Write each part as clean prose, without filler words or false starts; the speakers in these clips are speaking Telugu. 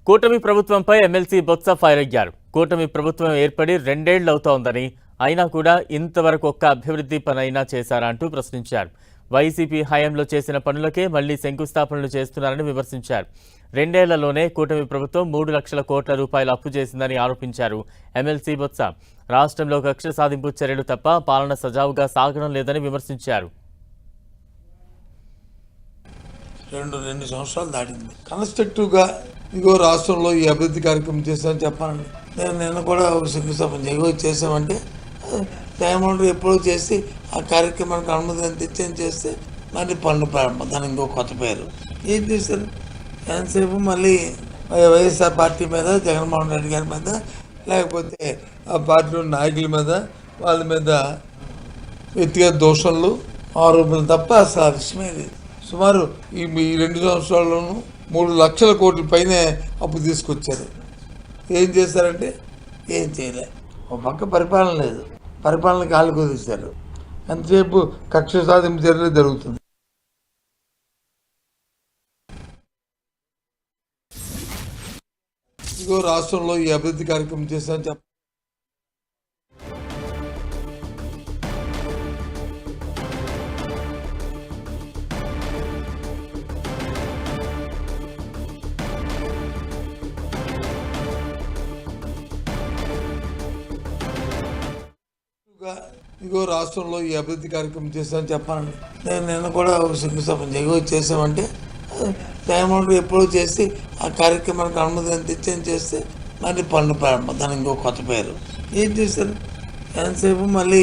కూటమి ప్రభుత్వంపై ఎమ్మెల్సీ బొత్స ఫైర్ అయ్యారు. కూటమి ప్రభుత్వం ఏర్పడి 2 ఏళ్లు అవుతోందని, అయినా కూడా ఇంతవరకు ఒక్క అభివృద్ధి పనైనా చేశారా అంటూ ప్రశ్నించారు. వైసీపీ హయాంలో చేసిన పనులకే మళ్లీ శంకుస్థాపనలు చేస్తున్నారని విమర్శించారు. 2 ఏళ్లలోనే కూటమి ప్రభుత్వం 3 లక్షల కోట్ల రూపాయలు అప్పు చేసిందని ఆరోపించారు. ఎమ్మెల్సీ బొత్స రాష్ట్రంలో కక్ష సాధింపు చర్యలు తప్ప పాలన సజావుగా సాగడం లేదని విమర్శించారు. రెండు సంవత్సరాలు దాటింది. కన్స్ట్రక్టివ్గా ఇగో రాష్ట్రంలో ఈ అభివృద్ధి కార్యక్రమం చేస్తామని చెప్పానండి. నేను నిన్న కూడా శంకుస్థాపన చేసామంటే జగన్మోహన్ రెడ్డి ఎప్పుడో చేసి ఆ కార్యక్రమానికి అనుమతి తెచ్చేది చేస్తే మళ్ళీ పనులు ప్రారంభం, దానికి ఇంకో కొత్త పేరు ఏం చేశారు. ఎంతసేపు మళ్ళీ వైఎస్ఆర్ పార్టీ మీద, జగన్మోహన్ రెడ్డి గారి మీద, లేకపోతే ఆ పార్టీ నాయకుల మీద, వాళ్ళ మీద వ్యక్తిగత దోషణలు, ఆరోపణలు తప్ప అసలు ఆ విషయమే లేదు. సుమారు ఈ 2 సంవత్సరాల్లోనూ 3 లక్షల కోట్ల పైనే అప్పు తీసుకొచ్చారు. ఏం చేశారంటే ఏం చేయలే. ఒక పక్క పరిపాలన లేదు, పరిపాలన కాలు కుదిశారు. ఎంతసేపు కక్ష సాధింపు చర్యలు జరుగుతుంది. ఇగో రాష్ట్రంలో ఈ అభివృద్ధి కార్యక్రమం చేస్తామని చెప్ప ఇగో రాష్ట్రంలో ఈ అభివృద్ధి కార్యక్రమం చేస్తామని చెప్పానండి. నేను నిన్న కూడా శంకుస్థాపన చేసామంటే జగన్మోహన్ రెడ్డి ఎప్పుడో చేసి ఆ కార్యక్రమానికి అనుమతి తెచ్చేది చేస్తే మళ్ళీ పనులు ప్రారంభం, దానికి ఇంకో కొత్త పేరు ఏం చేశారు. ఎంతసేపు మళ్ళీ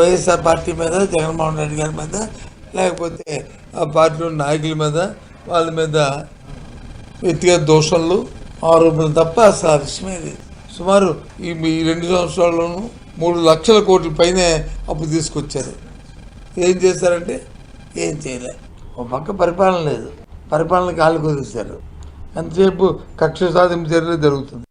వైఎస్ఆర్ పార్టీ మీద, జగన్మోహన్ రెడ్డి గారి మీద, లేకపోతే ఆ పార్టీ నాయకుల మీద, వాళ్ళ మీద వ్యక్తిగత దోషణలు, ఆరోపణలు తప్ప అసలు ఆ విషయమే లేదు. సుమారు ఈ 2 సంవత్సరాల్లోనూ 3 లక్షల కోట్ల పైనే అప్పు తీసుకొచ్చారు. ఏం చేశారంటే ఏం చేయలే. ఒక పక్క పరిపాలన లేదు, పరిపాలన కాలు కుదిశారు. ఎంతసేపు కక్ష సాధింపు చర్యలు జరుగుతుంది.